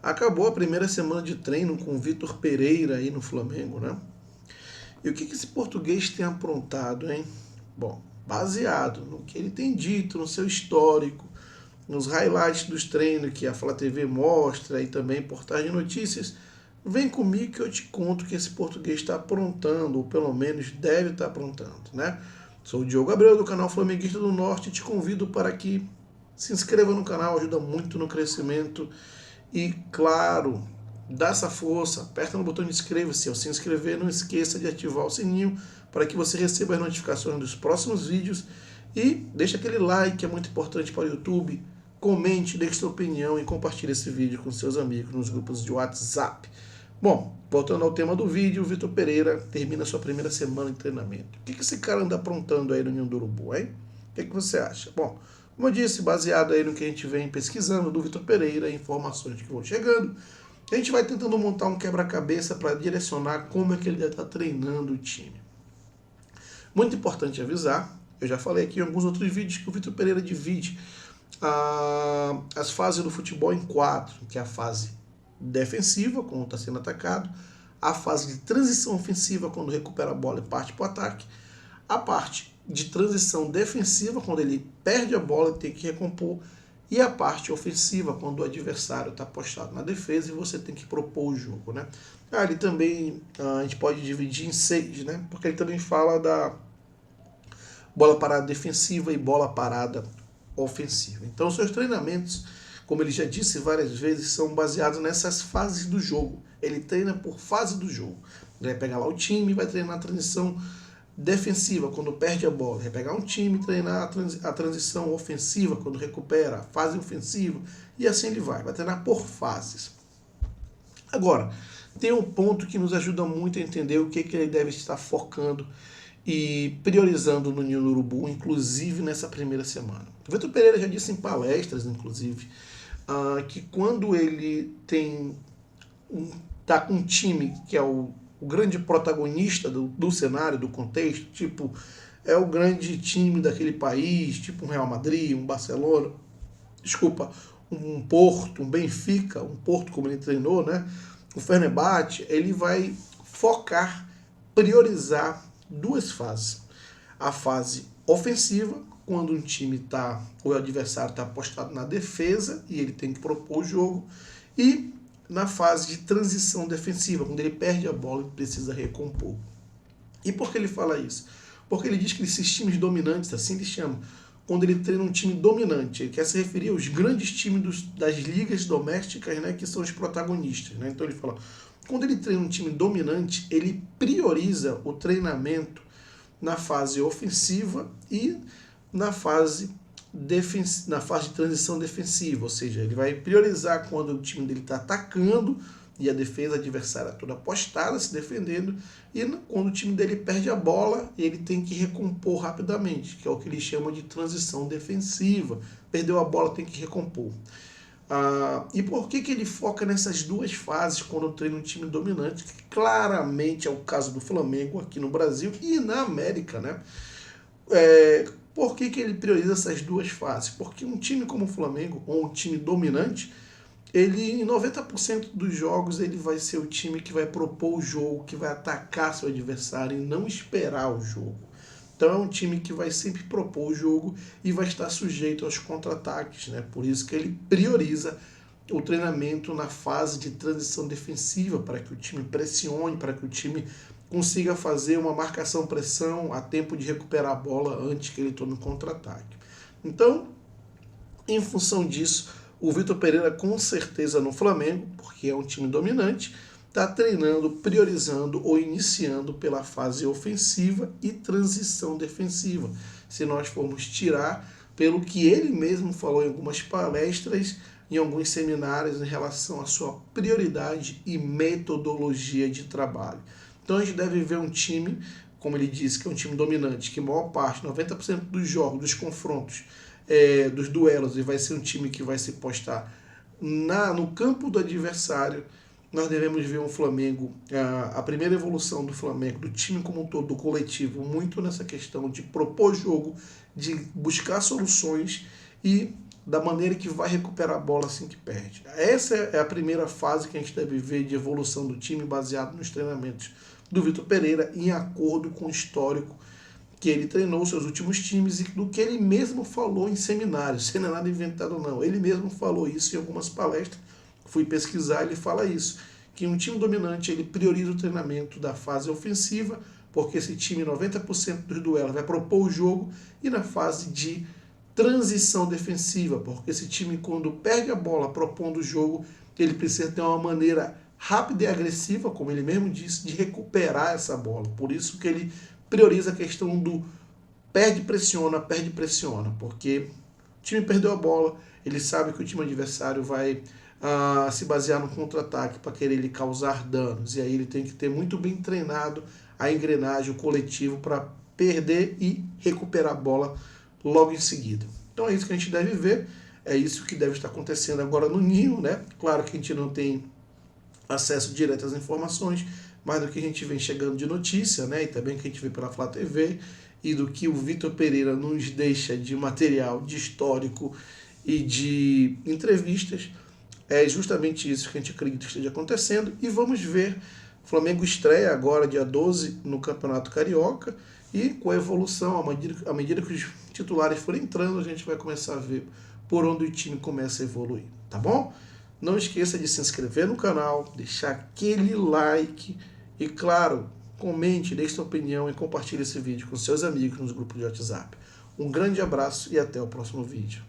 Acabou a primeira semana de treino com o Vitor Pereira aí no Flamengo, né? E o que esse português tem aprontado, hein? Bom, baseado no que ele tem dito, no seu histórico, nos highlights dos treinos que a Flá TV mostra e também portais de notícias, vem comigo que eu te conto que esse português está aprontando, ou pelo menos deve estar aprontando, né? Sou o Diogo Abreu, do canal Flamenguista do Norte, e te convido para que se inscreva no canal, ajuda muito no crescimento. E, claro, dá essa força, aperta no botão de inscreva-se. Ao se inscrever, não esqueça de ativar o sininho para que você receba as notificações dos próximos vídeos. E deixa aquele like, que é muito importante para o YouTube. Comente, deixe sua opinião e compartilhe esse vídeo com seus amigos nos grupos de WhatsApp. Bom, voltando ao tema do vídeo, o Vitor Pereira termina sua primeira semana de treinamento. O que esse cara anda aprontando aí no Ninho do Urubu, hein? O que você acha? Bom, como eu disse, baseado aí no que a gente vem pesquisando do Vitor Pereira, informações que vão chegando, a gente vai tentando montar um quebra-cabeça para direcionar como é que ele deve estar treinando o time. Muito importante avisar, eu já falei aqui em alguns outros vídeos que o Vitor Pereira divide as fases do futebol em 4, que é a fase defensiva, quando está sendo atacado, a fase de transição ofensiva, quando recupera a bola e parte para o ataque, a parte de transição defensiva, quando ele perde a bola e tem que recompor, e a parte ofensiva, quando o adversário está postado na defesa e você tem que propor o jogo, né? Ele também, a gente pode dividir em 6, né? Porque ele também fala da bola parada defensiva e bola parada ofensiva. Então, seus treinamentos, como ele já disse várias vezes, são baseados nessas fases do jogo. Ele treina por fase do jogo. Ele vai pegar lá o time e vai treinar a transição defensiva, quando perde a bola. Vai pegar um time e treinar a transição ofensiva, quando recupera, a fase ofensiva, e assim ele vai. Vai treinar por fases. Agora, tem um ponto que nos ajuda muito a entender o que ele deve estar focando e priorizando no Ninho do Urubu, inclusive nessa primeira semana. O Vitor Pereira já disse em palestras, inclusive, que quando ele tá com um time que é o grande protagonista do cenário, do contexto, tipo, é o grande time daquele país, tipo um Real Madrid, um Barcelona, um Porto, um Benfica, um Porto como ele treinou, né? O Fenerbahçe, ele vai focar, priorizar 2 fases. A fase ofensiva, quando um time o adversário está apostado na defesa e ele tem que propor o jogo, e na fase de transição defensiva, quando ele perde a bola e precisa recompor. E por que ele fala isso? Porque ele diz que esses times dominantes, assim ele chama, quando ele treina um time dominante, ele quer se referir aos grandes times das ligas domésticas, né, que são os protagonistas. Né? Então ele fala, quando ele treina um time dominante, ele prioriza o treinamento na fase ofensiva e na fase de transição defensiva, ou seja, ele vai priorizar quando o time dele está atacando e a defesa adversária toda postada, se defendendo, e quando o time dele perde a bola, ele tem que recompor rapidamente, que é o que ele chama de transição defensiva. Perdeu a bola, tem que recompor. E por que ele foca nessas 2 fases quando treina um time dominante, que claramente é o caso do Flamengo aqui no Brasil e na América, né? Por que ele prioriza essas 2 fases? Porque um time como o Flamengo, ou um time dominante, ele em 90% dos jogos ele vai ser o time que vai propor o jogo, que vai atacar seu adversário e não esperar o jogo. Então é um time que vai sempre propor o jogo e vai estar sujeito aos contra-ataques, né? Por isso que ele prioriza o treinamento na fase de transição defensiva, para que o time pressione, para que o time consiga fazer uma marcação-pressão a tempo de recuperar a bola antes que ele tome um contra-ataque. Então, em função disso, o Vitor Pereira com certeza no Flamengo, porque é um time dominante, está treinando, priorizando ou iniciando pela fase ofensiva e transição defensiva. Se nós formos tirar pelo que ele mesmo falou em algumas palestras, em alguns seminários em relação à sua prioridade e metodologia de trabalho. Então a gente deve ver um time, como ele disse, que é um time dominante, que a maior parte, 90% dos jogos, dos confrontos, dos duelos, ele vai ser um time que vai se postar no campo do adversário. Nós devemos ver um Flamengo, a primeira evolução do Flamengo, do time como um todo, do coletivo, muito nessa questão de propor jogo, de buscar soluções e da maneira que vai recuperar a bola assim que perde. Essa é a primeira fase que a gente deve ver de evolução do time baseado nos treinamentos do Vitor Pereira, em acordo com o histórico que ele treinou seus últimos times e do que ele mesmo falou em seminários, sem nada inventado não. Ele mesmo falou isso em algumas palestras, fui pesquisar, ele fala isso, que um time dominante ele prioriza o treinamento da fase ofensiva, porque esse time 90% dos duelos vai propor o jogo, e na fase de transição defensiva, porque esse time quando perde a bola propondo o jogo, ele precisa ter uma maneira rápida e agressiva, como ele mesmo disse, de recuperar essa bola. Por isso que ele prioriza a questão do perde-pressiona, porque o time perdeu a bola, ele sabe que o time adversário vai se basear no contra-ataque para querer lhe causar danos, e aí ele tem que ter muito bem treinado a engrenagem, o coletivo, para perder e recuperar a bola logo em seguida. Então é isso que a gente deve ver, é isso que deve estar acontecendo agora no Ninho, né? Claro que a gente não tem acesso direto às informações, mas do que a gente vem chegando de notícia, né, e também que a gente vê pela Flá TV, e do que o Vitor Pereira nos deixa de material, de histórico e de entrevistas, é justamente isso que a gente acredita que esteja acontecendo. E vamos ver, o Flamengo estreia agora, dia 12, no Campeonato Carioca, e com a evolução, à medida que os titulares forem entrando, a gente vai começar a ver por onde o time começa a evoluir, tá bom? Não esqueça de se inscrever no canal, deixar aquele like e, claro, comente, deixe sua opinião e compartilhe esse vídeo com seus amigos nos grupos de WhatsApp. Um grande abraço e até o próximo vídeo.